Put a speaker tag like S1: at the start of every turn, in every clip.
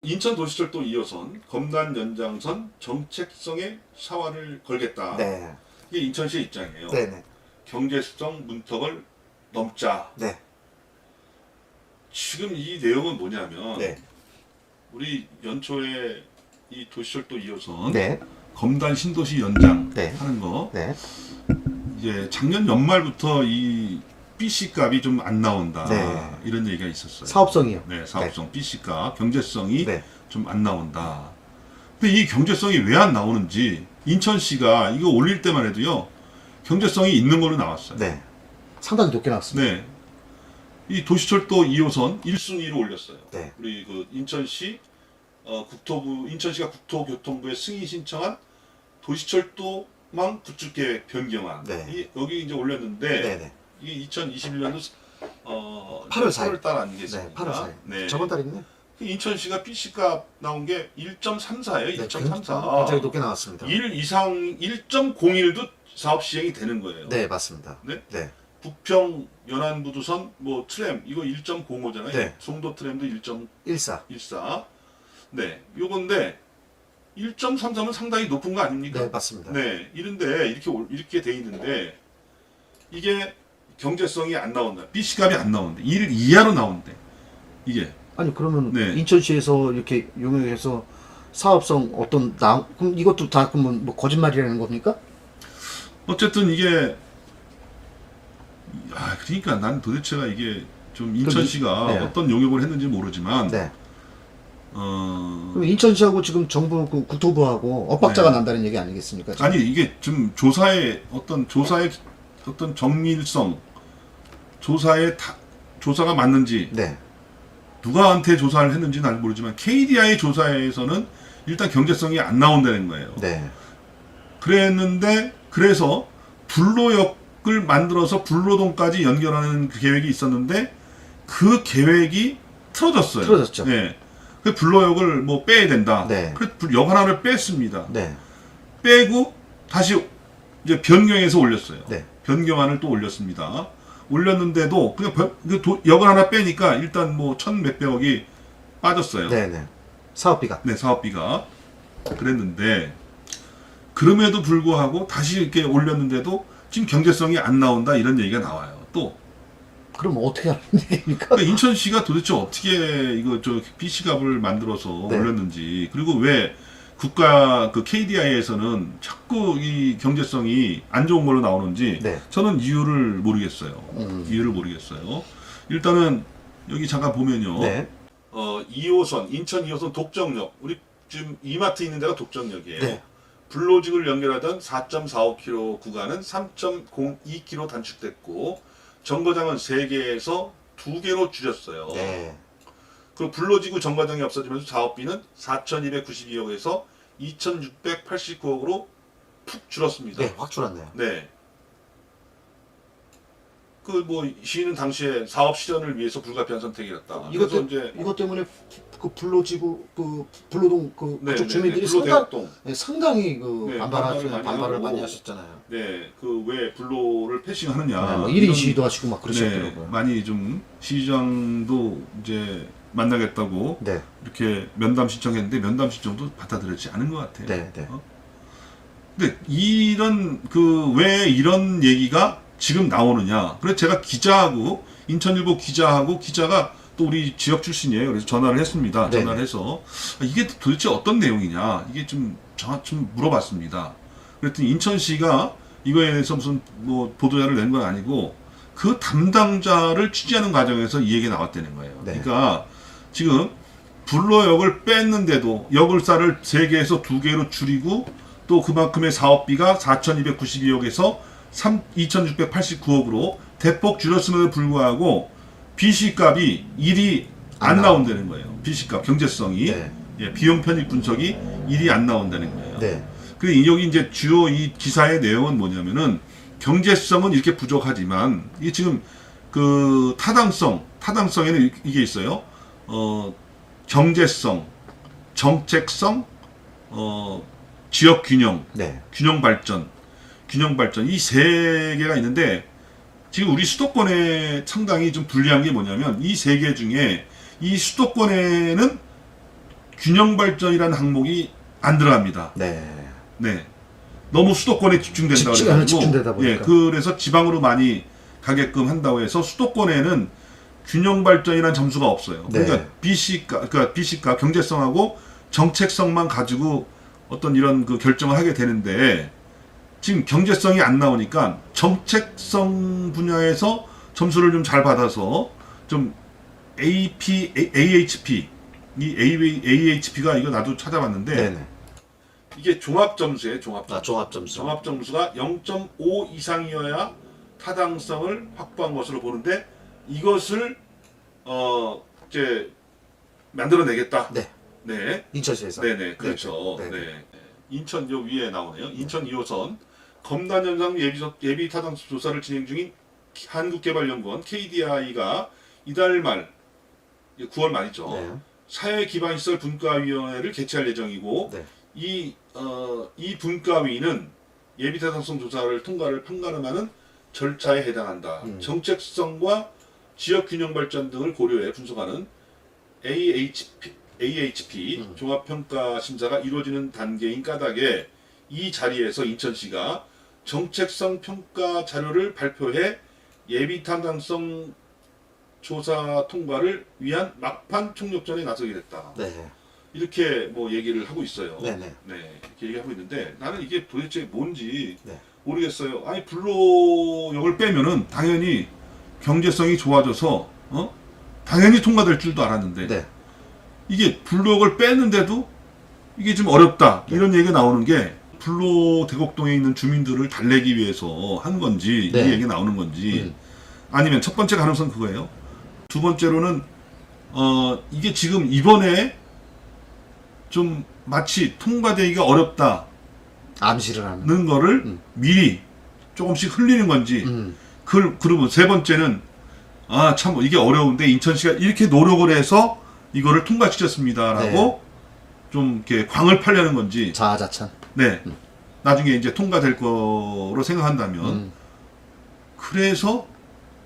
S1: 인천도시철도 2호선 검단 연장선 정책성에 사활을 걸겠다.
S2: 네.
S1: 이게 인천시의 입장이에요.
S2: 네네.
S1: 경제성 문턱을 넘자.
S2: 네.
S1: 지금 이 내용은 뭐냐면
S2: 네.
S1: 우리 연초에 이 도시철도 2호선
S2: 네.
S1: 검단 신도시 연장
S2: 네.
S1: 하는 거
S2: 네.
S1: 이제 작년 연말부터 이 BC 값이 좀 안 나온다.
S2: 네.
S1: 이런 얘기가 있었어요.
S2: 사업성이요.
S1: 네, 사업성 BC 값 경제성이
S2: 네.
S1: 좀 안 나온다. 근데 이 경제성이 왜 안 나오는지 인천시가 이거 올릴 때만 해도요 경제성이 있는 걸로 나왔어요.
S2: 네. 상당히 높게 나왔습니다.
S1: 네. 이 도시철도 2호선 1순위로 올렸어요.
S2: 네.
S1: 우리 그 인천시 인천시가 국토교통부에 승인 신청한 도시철도망 구축계획 변경안.
S2: 네.
S1: 여기 이제 올렸는데
S2: 네네.
S1: 이게 2021년도
S2: 8월 4일.
S1: 8월 달 아니겠습니까?
S2: 네. 8월 4일.
S1: 네.
S2: 저번 달이네.
S1: 인천시가 BC값 나온 게 1.34예요.
S2: 네.
S1: 1.34.
S2: 굉장히 높게 나왔습니다.
S1: 1 이상 1.01도 사업 시행이 되는 거예요.
S2: 네, 맞습니다.
S1: 네?
S2: 네.
S1: 부평 연안부두선 뭐 트램 이거 1.05잖아요.
S2: 네.
S1: 송도 트램도
S2: 14.
S1: 1.14. 네. 요건데 1.33은 상당히 높은 거 아닙니까?
S2: 네, 맞습니다.
S1: 네. 이런데 이렇게 돼 있는데 이게 경제성이 안 나온다. BC값이 안 나오는데 1 이하로 나오는데 이게
S2: 아니 그러면
S1: 네.
S2: 인천시에서 이렇게 용역해서 사업성 그럼 이것도 다 그러면 뭐 거짓말이라는 겁니까?
S1: 어쨌든 이게 그러니까 난 도대체가 이게 좀 인천시가
S2: 네.
S1: 어떤 용역을 했는지 모르지만
S2: 네. 그럼 인천시하고 지금 정부 국토부하고 엇박자가
S1: 네.
S2: 난다는 얘기 아니겠습니까? 지금?
S1: 아니 이게 좀 조사의 어떤 정밀성, 조사가 맞는지
S2: 네.
S1: 누가한테 조사를 했는지 는 모르지만 KDI 조사에서는 일단 경제성이 안 나온다는 거예요.
S2: 네.
S1: 그래서 불로역을 만들어서 불로동까지 연결하는 그 계획이 있었는데 그 계획이 틀어졌어요.
S2: 틀어졌죠.
S1: 네. 그 불로역을 뭐 빼야 된다.
S2: 네.
S1: 그래서 역 하나를 뺐습니다.
S2: 네.
S1: 빼고 다시 이제 변경해서 올렸어요.
S2: 네.
S1: 변경안을 또 올렸습니다. 올렸는데도 그냥 역을 하나 빼니까 일단 뭐 천 몇백억이 빠졌어요.
S2: 네. 네. 사업비가.
S1: 네, 사업비가. 그랬는데 그럼에도 불구하고 다시 이렇게 올렸는데도 지금 경제성이 안 나온다 이런 얘기가 나와요. 또
S2: 그럼 어떻게 하는 얘기입니까?
S1: 그러니까 인천시가 도대체 어떻게 이거 BC값을 만들어서
S2: 네.
S1: 올렸는지, 그리고 왜 국가 그 KDI에서는 자꾸 이 경제성이 안 좋은 걸로 나오는지
S2: 네.
S1: 저는 이유를 모르겠어요. 이유를 모르겠어요. 일단은 여기 잠깐 보면요.
S2: 네.
S1: 2호선 인천 2호선 독정역, 우리 지금 이마트 있는 데가 독정역이에요.
S2: 네.
S1: 불로직을 연결하던 4.45km 구간은 3.02km 단축됐고 정거장은 3개에서 2개로 줄였어요.
S2: 네.
S1: 그리고 불로지구 정거장이 없어지면서 사업비는 4,292억에서 2,689억으로 푹 줄었습니다.
S2: 네, 확 줄었네요.
S1: 네. 그 뭐 시는 당시에 사업 실현을 위해서 불가피한 선택이었다. 그래서 이제
S2: 이것 때문에 그 불로지구 불로동 그쪽 주민들이
S1: 불로대학동.
S2: 상당히
S1: 네,
S2: 반발을 많이
S1: 하고.
S2: 하셨잖아요.
S1: 네, 그 왜 불로를 패싱하느냐.
S2: 네, 뭐 1인
S1: 이런,
S2: 시위도 하시고 막 그러셨더라고요.
S1: 네, 많이 좀 시장도 이제 만나겠다고
S2: 네.
S1: 이렇게 면담 신청했는데 면담 신청도 받아들여지지 않은 것 같아요.
S2: 네, 네.
S1: 근데 왜 이런 얘기가 지금 나오느냐? 그래서 제가 인천일보 기자가 또 우리 지역 출신이에요. 그래서 전화를 했습니다.
S2: 네.
S1: 전화를 해서 이게 도대체 어떤 내용이냐? 이게 좀 물어봤습니다. 그랬더니 인천시가 이거에 대해서 무슨 뭐 보도자를 낸 건 아니고 그 담당자를 취재하는 과정에서 이 얘기가 나왔다는 거예요.
S2: 네.
S1: 그러니까 지금 불로역을 뺐는데도 역을사를 3개에서 2개로 줄이고 또 그만큼의 사업비가 4,292억에서 2,689억으로 대폭 줄였음에도 불구하고 BC값이 1이 안 나온다는 거예요. BC값 경제성이.
S2: 네.
S1: 예, 비용 편입 분석이 1이 안 나온다는 거예요.
S2: 네.
S1: 그리고 여기 이제 주요 이 기사의 내용은 뭐냐면은 경제성은 이렇게 부족하지만 이게 지금 그 타당성에는 이게 있어요. 경제성, 정책성, 지역 균형,
S2: 네.
S1: 균형 발전 이 3개가 있는데 지금 우리 수도권에 상당히 좀 불리한 게 뭐냐면 이 3개 중에 이 수도권에는 균형 발전이라는 항목이 안 들어갑니다.
S2: 네.
S1: 네. 너무 수도권에 집중된다고
S2: 집중되다 보니까.
S1: 예, 그래서 지방으로 많이 가게끔 한다고 해서 수도권에는 균형 발전이라는 점수가 없어요.
S2: 네.
S1: 그러니까 BC가 경제성하고 정책성만 가지고 어떤 이런 그 결정을 하게 되는데 지금 경제성이 안 나오니까 정책성 분야에서 점수를 좀 잘 받아서 좀 AHP 이 AHP가 이거 나도 찾아봤는데
S2: 네네.
S1: 이게 종합 점수예요. 종합 점수.
S2: 종합 점수.
S1: 종합 점수가 0.5 이상이어야 타당성을 확보한 것으로 보는데 이것을 이제 만들어내겠다.
S2: 네.
S1: 네.
S2: 인천시에서.
S1: 네네. 그렇죠.
S2: 네.
S1: 네. 인천 요 위에 나오네요. 인천 2호선 검단 현상 예비 타당성 조사를 진행 중인 한국개발연구원 KDI가 이달 말 9월 말이죠.
S2: 네.
S1: 사회 기반 시설 분과위원회를 개최할 예정이고
S2: 네.
S1: 이 분과위는 예비 타당성 조사를 통과를 판가름하는 절차에 해당한다. 정책성과 지역 균형 발전 등을 고려해 분석하는 AHP 종합평가 심사가 이루어지는 단계인 까닭에 이 자리에서 인천시가 정책성 평가 자료를 발표해 예비 타당성 조사 통과를 위한 막판 총력전에 나서게 됐다.
S2: 네.
S1: 이렇게 뭐 얘기를 하고 있어요.
S2: 네네.
S1: 네, 이렇게 얘기하고 있는데 나는 이게 도대체 뭔지
S2: 네.
S1: 모르겠어요. 아니 불로역을 빼면은 당연히 경제성이 좋아져서 당연히 통과될 줄도 알았는데
S2: 네.
S1: 이게 불로역을 뺐는데도 이게 좀 어렵다 이런 얘기가 나오는 게 불로 대곡동에 있는 주민들을 달래기 위해서 한 건지
S2: 네.
S1: 이 얘기 나오는 건지 아니면 첫 번째 가능성 그거예요. 두 번째로는 이게 지금 이번에 좀 마치 통과되기가 어렵다는
S2: 암시를 하는.
S1: 거를 미리 조금씩 흘리는 건지 그러면 세 번째는 아 참 이게 어려운데 인천시가 이렇게 노력을 해서 이거를 통과시켰습니다라고
S2: 네.
S1: 좀 이렇게 광을 팔려는 건지
S2: 자아자찬.
S1: 네 나중에 이제 통과될 거로 생각한다면 그래서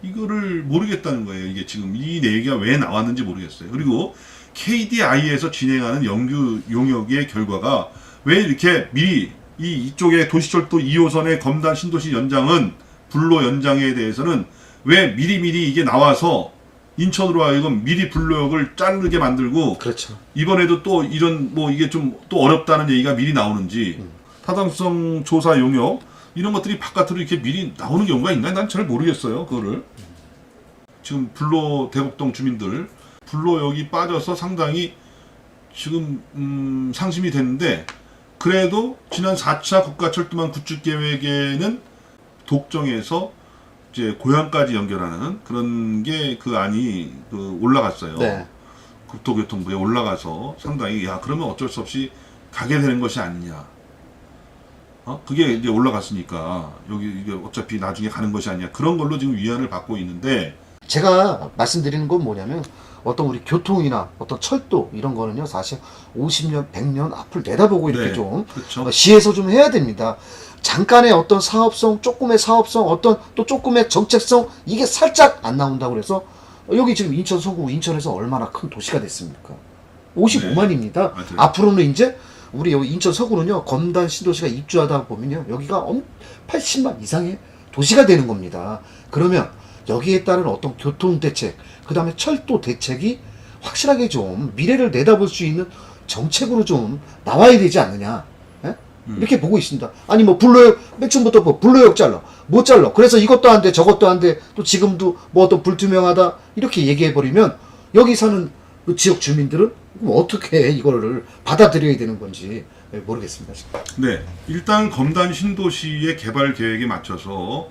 S1: 이거를 모르겠다는 거예요. 이게 지금 이 얘기가 왜 나왔는지 모르겠어요. 그리고 KDI에서 진행하는 연구 용역의 결과가 왜 이렇게 미리 이쪽에 도시철도 2호선의 검단 신도시 연장은 불로 연장에 대해서는 왜 미리미리 이게 나와서 인천으로 하여금 미리 불로역을 자르게 만들고
S2: 그렇죠.
S1: 이번에도 또 이런 뭐 이게 좀 또 어렵다는 얘기가 미리 나오는지 타당성 조사 용역 이런 것들이 바깥으로 이렇게 미리 나오는 경우가 있나요? 난 잘 모르겠어요. 그거를 지금 불로 대곡동 주민들 불로역이 빠져서 상당히 지금 상심이 됐는데 그래도 지난 4차 국가철도망 구축 계획에는 독정에서 이제 고향까지 연결하는 그런 게 그 안이 올라갔어요.
S2: 네.
S1: 국토교통부에 올라가서 상당히 야 그러면 어쩔 수 없이 가게 되는 것이 아니냐. 그게 이제 올라갔으니까 여기 이게 어차피 나중에 가는 것이 아니냐. 그런 걸로 지금 위안을 받고 있는데
S2: 제가 말씀드리는 건 뭐냐면 어떤 우리 교통이나 어떤 철도 이런 거는요 사실 50년, 100년 앞을 내다보고 이렇게
S1: 네,
S2: 좀
S1: 그렇죠.
S2: 시에서 좀 해야 됩니다. 잠깐의 어떤 사업성, 조금의 사업성, 어떤 또 조금의 정책성 이게 살짝 안 나온다고 그래서 여기 지금 인천 서구, 인천에서 얼마나 큰 도시가 됐습니까? 55만입니다.
S1: 맞아요.
S2: 앞으로는 이제 우리 여기 인천 서구는요 검단 신도시가 입주하다 보면요 여기가 80만 이상의 도시가 되는 겁니다. 그러면 여기에 따른 어떤 교통 대책, 그 다음에 철도 대책이 확실하게 좀 미래를 내다볼 수 있는 정책으로 좀 나와야 되지 않느냐. 예? 이렇게 보고 있습니다. 아니 뭐 불로역 맨 처음부터 뭐 불로역 잘라 못 잘라 그래서 이것도 안 돼 저것도 안 돼 또 지금도 뭐 어떤 불투명하다 이렇게 얘기해 버리면 여기 사는 그 지역 주민들은 그럼 어떻게 이거를 받아들여야 되는 건지 모르겠습니다. 지금.
S1: 네, 일단 검단 신도시의 개발 계획에 맞춰서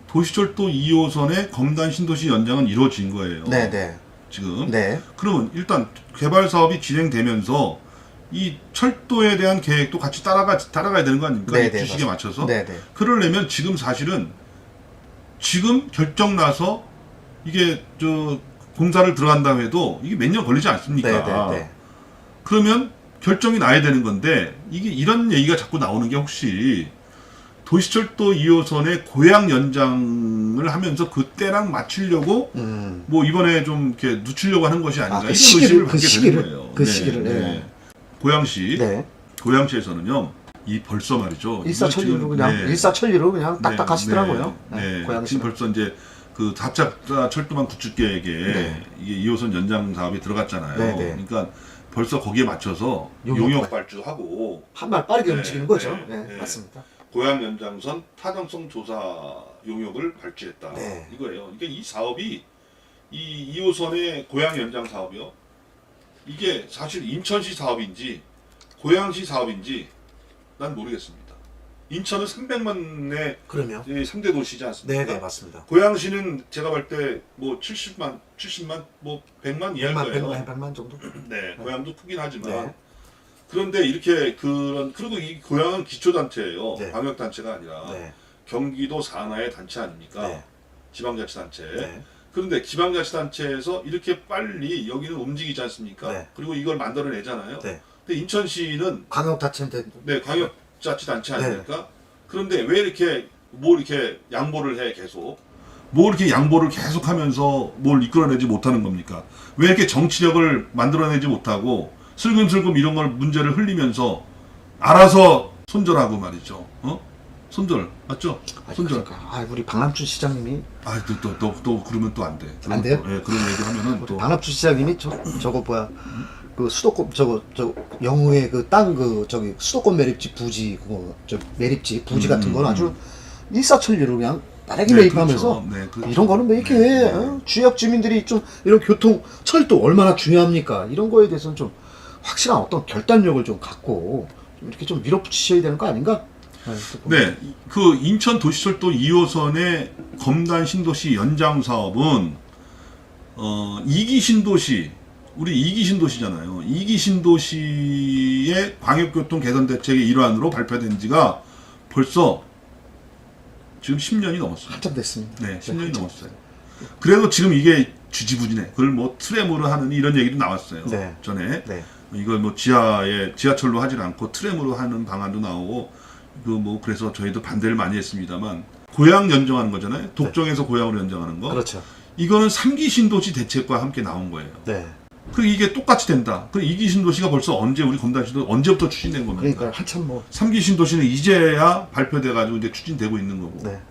S1: 도시철도 2호선의 검단 신도시 연장은 이루어진 거예요.
S2: 네네.
S1: 지금.
S2: 네.
S1: 그러면 일단 개발 사업이 진행되면서 이 철도에 대한 계획도 같이 따라가야 되는 거 아닙니까?
S2: 네네,
S1: 이 주식에
S2: 맞습니다.
S1: 맞춰서.
S2: 네네.
S1: 그러려면 지금 사실은 지금 결정 나서 이게 공사를 들어간다고 해도 이게 몇 년 걸리지 않습니까?
S2: 네네네.
S1: 그러면 결정이 나야 되는 건데 이게 이런 얘기가 자꾸 나오는 게 혹시 도시철도 2호선의 고양 연장을 하면서 그때랑 맞추려고 뭐 이번에 좀 이렇게 늦추려고 하는 것이 아닌가
S2: 그
S1: 이런
S2: 시기를,
S1: 의심을
S2: 그
S1: 갖게
S2: 시기를,
S1: 되는 거예요.
S2: 그 시기를, 네.
S1: 고양시
S2: 네.
S1: 고양시에서는요. 이 벌써 말이죠.
S2: 일사천리로
S1: 지금,
S2: 그냥
S1: 네.
S2: 일사천리로 그냥 딱딱 하시더라고요.
S1: 네. 네.
S2: 고양시.
S1: 지금 벌써 이제 그 4차 철도망 구축 계획에
S2: 네.
S1: 이게 2호선 연장 사업이 들어갔잖아요.
S2: 네, 네.
S1: 그러니까 벌써 거기에 맞춰서 용역 발주하고
S2: 한 발 빠르게
S1: 네,
S2: 움직이는 거죠.
S1: 네,
S2: 네,
S1: 네.
S2: 맞습니다.
S1: 고양 연장선 타당성 조사 용역을 발주했다.
S2: 네.
S1: 이거예요. 그러니까 이 사업이 이 2호선의 고양 연장 사업이요. 이게 사실 인천시 사업인지 고양시 사업인지 난 모르겠습니다. 인천은 300만의
S2: 그러면
S1: 3대 도시지 않습니까?
S2: 네, 네, 맞습니다.
S1: 고양시는 제가 볼 때 뭐 70만, 뭐 100만 이하일
S2: 100만,
S1: 거예요.
S2: 100만 정도?
S1: 네, 고양도 크긴 하지만
S2: 네.
S1: 그런데 이렇게 그리고 이 고양은 기초단체예요.
S2: 네.
S1: 광역단체가 아니라
S2: 네.
S1: 경기도 산하의 단체 아닙니까?
S2: 네.
S1: 지방자치단체.
S2: 네.
S1: 그런데 지방자치단체에서 이렇게 빨리 여기는 움직이지 않습니까?
S2: 네.
S1: 그리고 이걸 만들어내잖아요.
S2: 네.
S1: 근데 인천시는
S2: 광역단체인데
S1: 네, 광역자치단체 아닙니까? 그런데 왜 이렇게 이렇게 양보를 해 계속? 뭐 이렇게 양보를 계속하면서 뭘 이끌어내지 못하는 겁니까? 왜 이렇게 정치력을 만들어내지 못하고 슬금슬금 이런 걸 문제를 흘리면서 알아서 손절하고 말이죠. 손절 맞죠? 손절.
S2: 그러니까. 우리 박남춘 시장님이
S1: 또 그러면 또 안 돼.
S2: 안 돼요?
S1: 예, 그런 얘기하면은 또
S2: 박남춘 시장님이 저거 뭐야 그 수도권 저 영우의 그 땅 저기 수도권 매립지 부지 그거 저 매립지 부지 같은 건 아주 일사천리로 그냥 빠르게
S1: 네,
S2: 매입하면서
S1: 그렇죠. 네, 그렇죠.
S2: 이런 거는 왜 이렇게
S1: 네, 네.
S2: 지역 주민들이 좀 이런 교통 철도 얼마나 중요합니까? 이런 거에 대해서는 좀 확실한 어떤 결단력을 좀 갖고 좀 이렇게 좀 밀어붙이셔야 되는 거 아닌가?
S1: 네, 그 인천 도시철도 2호선의 검단 신도시 연장 사업은 2기 신도시 우리 2기 신도시잖아요. 2기 신도시의 광역교통 개선 대책의 일환으로 발표된 지가 벌써 지금 10년이 넘었어요.
S2: 한참 됐습니다.
S1: 네, 10년이
S2: 한참.
S1: 넘었어요. 그래도 지금 이게 주지부진해. 그걸 뭐 트램으로 하는 이런 얘기도 나왔어요.
S2: 네.
S1: 전에
S2: 네.
S1: 이걸 뭐 지하철로 하질 않고 트램으로 하는 방안도 나오고 그래서 저희도 반대를 많이 했습니다만 고양 연정하는 거잖아요. 독점에서 고양으로 연정하는 거.
S2: 그렇죠.
S1: 이거는 3기 신도시 대책과 함께 나온 거예요.
S2: 네.
S1: 그리고 이게 똑같이 된다. 그리고 2기 신도시가 벌써 우리 검단시도 언제부터 추진된 겁니까?
S2: 그러니까 한참 뭐
S1: 3기 신도시는 이제야 발표돼가지고 이제 추진되고 있는 거고.
S2: 네.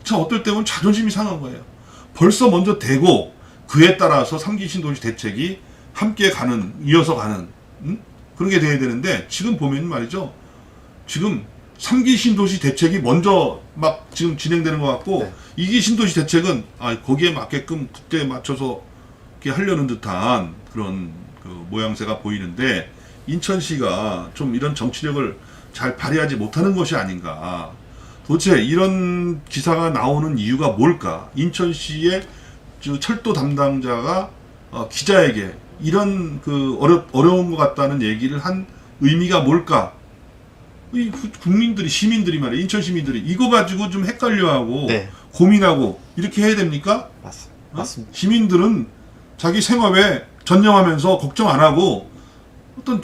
S1: 참 어떨 때는 자존심이 상한 거예요. 벌써 먼저 되고 그에 따라서 3기 신도시 대책이 함께 이어서 가는 그런 게 돼야 되는데 지금 보면 말이죠. 지금 3기 신도시 대책이 먼저 막 지금 진행되는 것 같고
S2: 네.
S1: 2기 신도시 대책은 거기에 맞게끔 그때에 맞춰서 이렇게 하려는 듯한 그런 그 모양새가 보이는데 인천시가 좀 이런 정치력을 잘 발휘하지 못하는 것이 아닌가. 도대체 이런 기사가 나오는 이유가 뭘까? 인천시의 철도 담당자가 기자에게 이런 그 어려운 것 같다는 얘기를 한 의미가 뭘까? 이 국민들이 시민들이 말이야 인천 시민들이 이거 가지고 좀 헷갈려하고
S2: 네.
S1: 고민하고 이렇게 해야 됩니까?
S2: 맞습니다.
S1: 시민들은 자기 생업에 전념하면서 걱정 안 하고 어떤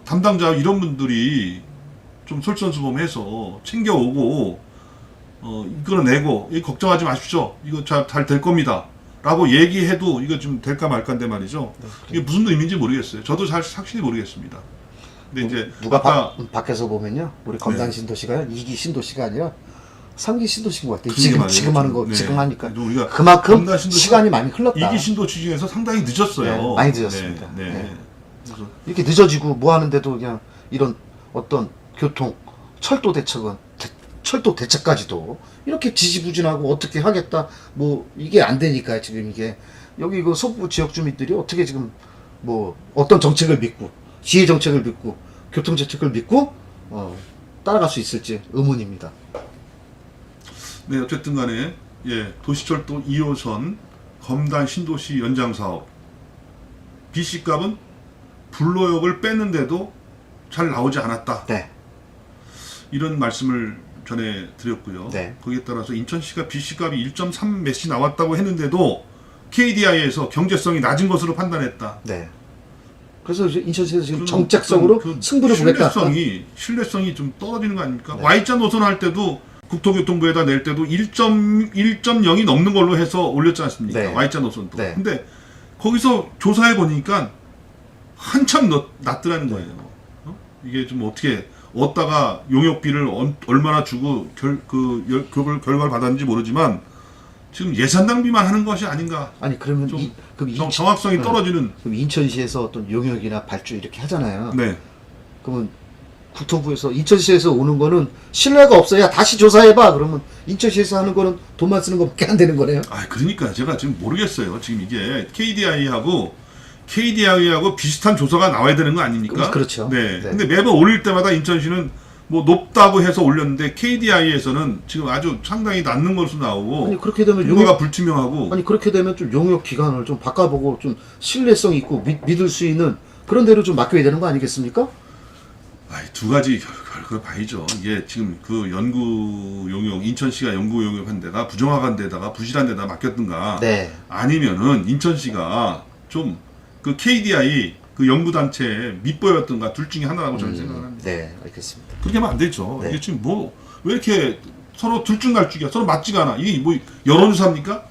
S1: 담당자 이런 분들이 좀 솔선수범해서 챙겨오고 이끌어내고 걱정하지 마십시오. 이거 잘 될 겁니다. 라고 얘기해도 이거 좀 될까 말까인데 말이죠.
S2: 네,
S1: 이게 무슨 의미인지 모르겠어요. 저도 잘 확실히 모르겠습니다. 근데 이제
S2: 누가
S1: 아까
S2: 밖에서 보면요, 우리 검단 신도시가 2기 신도시가 아니라 3기 신도시인 것 같아요.
S1: 그러게 말이에요.
S2: 지금 하는 거
S1: 네.
S2: 지금 하니까
S1: 그래도 우리가
S2: 그만큼
S1: 검단 신도시가
S2: 시간이 많이 흘렀다.
S1: 2기 신도시 중에서 상당히 늦었어요.
S2: 네, 많이 늦었습니다.
S1: 네, 네.
S2: 네.
S1: 그래서
S2: 이렇게 늦어지고 뭐 하는데도 그냥 이런 어떤 교통 철도 대책까지도 이렇게 지지부진하고 어떻게 하겠다 뭐 이게 안 되니까 지금 이게 여기 그 서부 지역 주민들이 어떻게 지금 뭐 어떤 정책을 믿고 지혜 정책을 믿고 교통 정책을 믿고 따라갈 수 있을지 의문입니다.
S1: 네, 어쨌든 간에 도시철도 2호선 검단 신도시 연장 사업 BC값은 불로역을 뺐는데도 잘 나오지 않았다.
S2: 네.
S1: 이런 말씀을 전해 드렸고요.
S2: 네.
S1: 거기에 따라서 인천시가 BC값이 1.3 몇이 나왔다고 했는데도 KDI에서 경제성이 낮은 것으로 판단했다.
S2: 네. 그래서 이제 인천시에서 지금
S1: 그
S2: 정책적으로 승부를 보겠다.
S1: 신뢰성이 좀 떨어지는 거 아닙니까?
S2: 네.
S1: Y자 노선 할 때도 국토교통부에다 낼 때도 1.0이 넘는 걸로 해서 올렸지 않습니까?
S2: 네.
S1: Y자 노선도.
S2: 네.
S1: 근데 거기서 조사해 보니까 한참 낮더라는 거예요. 이게 좀 어떻게 얻다가 용역비를 얼마나 주고 결과를 받았는지 모르지만 지금 예산 낭비만 하는 것이 아닌가.
S2: 아니 그러면
S1: 좀
S2: 그럼
S1: 정확성이 떨어지는.
S2: 그럼 인천시에서 어떤 용역이나 발주 이렇게 하잖아요.
S1: 네.
S2: 그러면 국토부에서 인천시에서 오는 거는 신뢰가 없어야 다시 조사해봐. 그러면 인천시에서 하는 거는 돈만 쓰는 것밖에 안 되는 거네요.
S1: 아, 그러니까 제가 지금 모르겠어요. 지금 이게 KDI하고 비슷한 조사가 나와야 되는 거 아닙니까?
S2: 그렇죠.
S1: 네.
S2: 네.
S1: 근데 매번 올릴 때마다 인천시는 뭐 높다고 해서 올렸는데 KDI에서는 지금 아주 상당히 낮는 것으로 나오고
S2: 아니 그렇게 되면
S1: 근거가 불투명하고.
S2: 아니 그렇게 되면 좀 용역 기간을 좀 바꿔보고 좀 신뢰성 있고 믿을 수 있는 그런 데로 좀 맡겨야 되는 거 아니겠습니까?
S1: 두 가지 결과를 봐야죠. 이게 지금 그 연구 용역, 인천시가 연구 용역한 데가 부정확한 데다가 부실한 데다 맡겼든가,
S2: 네.
S1: 아니면은 인천시가 좀 그 KDI 그 연구단체에 밑보였던가 둘 중에 하나라고 저는 생각을 합니다.
S2: 네, 알겠습니다.
S1: 그렇게 하면 안 되죠.
S2: 네.
S1: 이게 지금 뭐 왜 이렇게 서로 들쭉날쭉이야? 서로 맞지가 않아. 이게 뭐 여론조사입니까?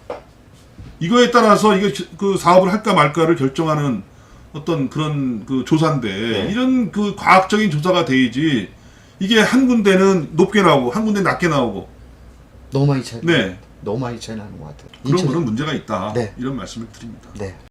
S1: 이거에 따라서 이게 그 사업을 할까 말까를 결정하는 어떤 그런 그 조사인데,
S2: 네.
S1: 이런 그 과학적인 조사가 돼야지. 이게 한 군데는 높게 나오고 한 군데 낮게 나오고.
S2: 너무 많이 차이.
S1: 네.
S2: 너무 많이 차이 나는 것 같아요.
S1: 그런 문제가 있다.
S2: 네.
S1: 이런 말씀을 드립니다.
S2: 네.